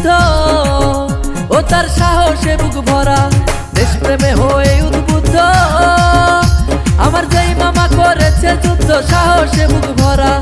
যুদ্ধ, ও তার সাহসে বুক ভরা, দেশপ্রেমে হয়ে উদ্বুদ্ধ। আমার যেই মামা করেছে যুদ্ধ, সাহসে বুক ভরা।